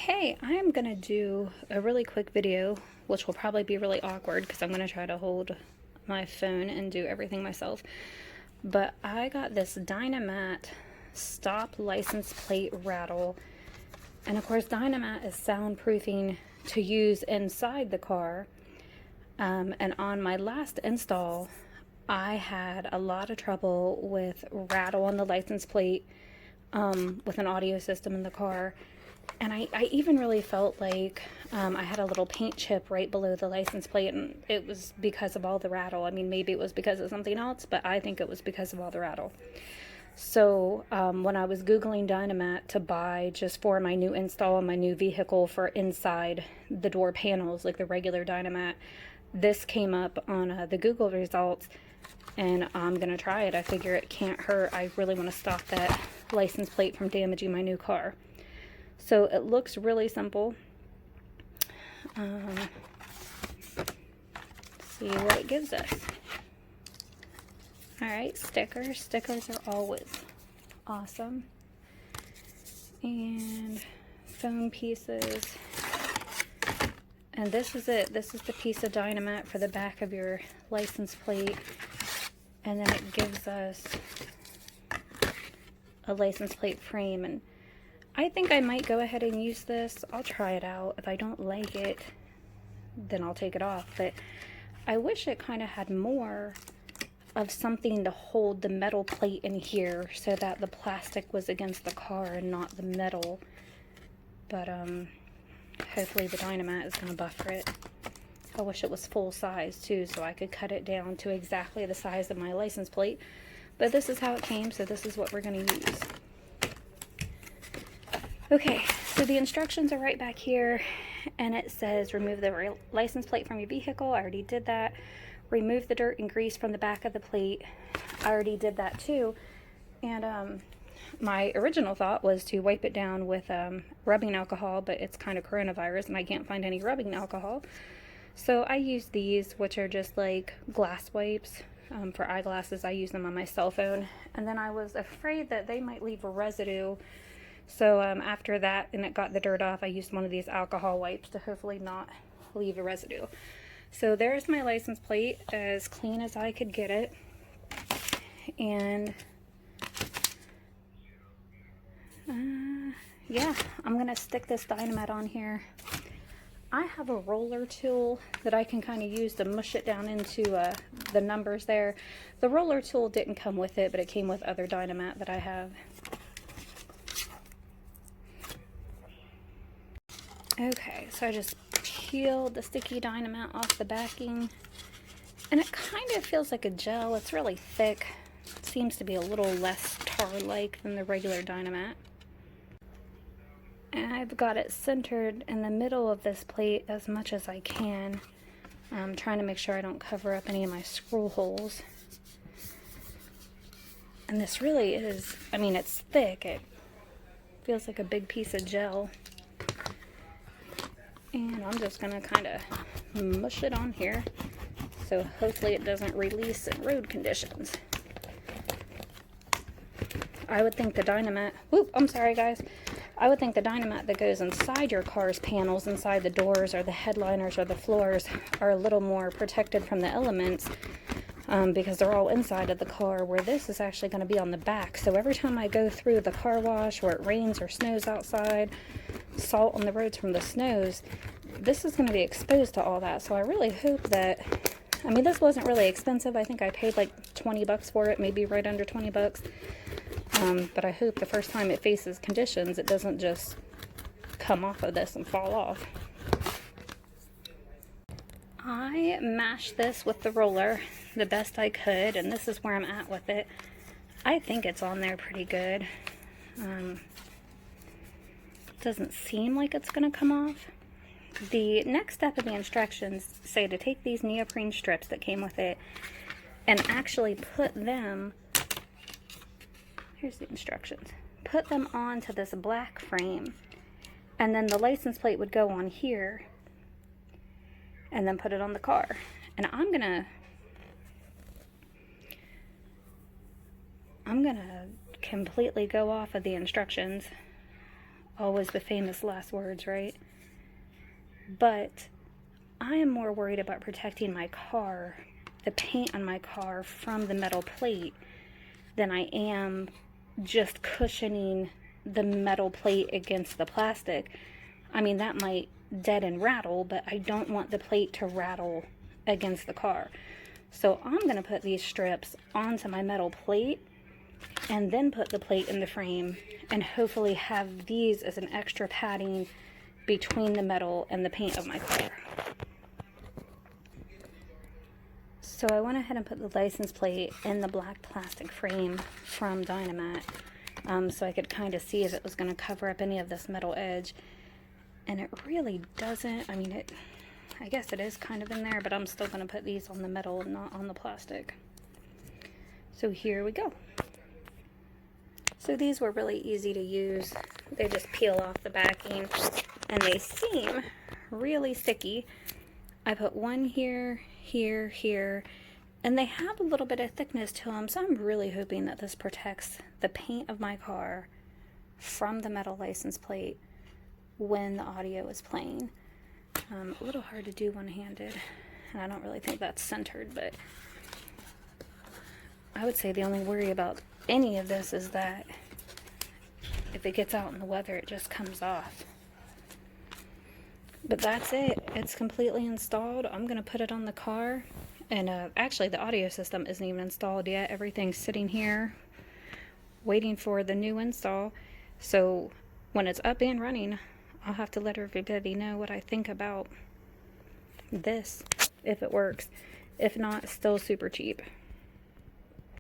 Hey, I am going to do a really quick video, which will probably be really awkward because I'm going to try to hold my phone and do everything myself. But I got this Dynamat stop license plate rattle. And of course, Dynamat is soundproofing to use inside the car. And on my last install, I had a lot of trouble with rattle on the license plate with an audio system in the car. And I even really felt like I had a little paint chip right below the license plate, and it was because of all the rattle. I mean, maybe it was because of something else, but I think it was because of all the rattle. So when I was Googling Dynamat to buy just for my new install on my new vehicle for inside the door panels, like the regular Dynamat, this came up on the Google results, and I'm going to try it. I figure it can't hurt. I really want to stop that license plate from damaging my new car. So it looks really simple. See what it gives us. Alright, stickers. Stickers are always awesome. And foam pieces. And this is it. This is the piece of Dynamat for the back of your license plate. And then it gives us a license plate frame. And I think I might go ahead and use this. I'll try it out. If I don't like it, then I'll take it off. But I wish it kind of had more of something to hold the metal plate in here so that the plastic was against the car and not the metal. But hopefully the Dynamat is going to buffer it. I wish it was full size too, so I could cut it down to exactly the size of my license plate. But this is how it came, so this is what we're going to use. Okay, so the instructions are right back here, and it says remove the license plate from your vehicle. I already did that. Remove the dirt and grease from the back of the plate. I already did that too. And my original thought was to wipe it down with rubbing alcohol, but it's kind of coronavirus and I can't find any rubbing alcohol. So I use these, which are just like glass wipes for eyeglasses. I use them on my cell phone. And then I was afraid that they might leave a residue. So after that, and it got the dirt off, I used one of these alcohol wipes to hopefully not leave a residue. So there's my license plate, as clean as I could get it. And yeah, I'm going to stick this Dynamat on here. I have a roller tool that I can kind of use to mush it down into the numbers there. The roller tool didn't come with it, but it came with other Dynamat that I have. Okay, so I just peeled the sticky Dynamat off the backing, and it kind of feels like a gel. It's really thick. It seems to be a little less tar-like than the regular Dynamat. And I've got it centered in the middle of this plate as much as I can. I'm trying to make sure I don't cover up any of my screw holes. And this really is, I mean, it's thick. It feels like a big piece of gel. And I'm just going to kind of mush it on here, so hopefully it doesn't release in road conditions. I would think the Dynamat, whoop, I'm sorry guys. I would think the Dynamat that goes inside your car's panels, inside the doors or the headliners or the floors, are a little more protected from the elements because they're all inside of the car, where this is actually going to be on the back. So every time I go through the car wash, or it rains or snows outside, salt on the roads from the snows, this is going to be exposed to all that. So I really hope that, I mean, this wasn't really expensive. I think I paid like 20 bucks for it, maybe right under 20 bucks. But I hope the first time it faces conditions, it doesn't just come off of this and fall off. I mashed this with the roller the best I could, and this is where I'm at with it. I think it's on there pretty good. Doesn't seem like it's going to come off. The next step of the instructions say to take these neoprene strips that came with it and actually put them, here's the instructions, put them onto this black frame, and then the license plate would go on here and then put it on the car. And I'm gonna completely go off of the instructions. always the famous last words, right? But I am more worried about protecting my car, the paint on my car, from the metal plate than I am just cushioning the metal plate against the plastic. I mean, that might dead and rattle, but I don't want the plate to rattle against the car. So I'm going to put these strips onto my metal plate and then put the plate in the frame and hopefully have these as an extra padding between the metal and the paint of my car. So I went ahead and put the license plate in the black plastic frame from Dynamat, so I could kind of see if it was going to cover up any of this metal edge. And it really doesn't. I mean, I guess it is kind of in there, but I'm still going to put these on the metal and not on the plastic. So here we go. So these were really easy to use. They just peel off the backing and they seem really sticky. I put one here, here, here, and they have a little bit of thickness to them, so I'm really hoping that this protects the paint of my car from the metal license plate when the audio is playing. A little hard to do one-handed, and I don't really think that's centered, but I would say the only worry about any of this is that if it gets out in the weather, it just comes off. But that's it. It's completely installed. I'm going to put it on the car. And actually, the audio system isn't even installed yet. Everything's sitting here waiting for the new install. So when it's up and running, I'll have to let everybody know what I think about this, if it works. If not, still super cheap.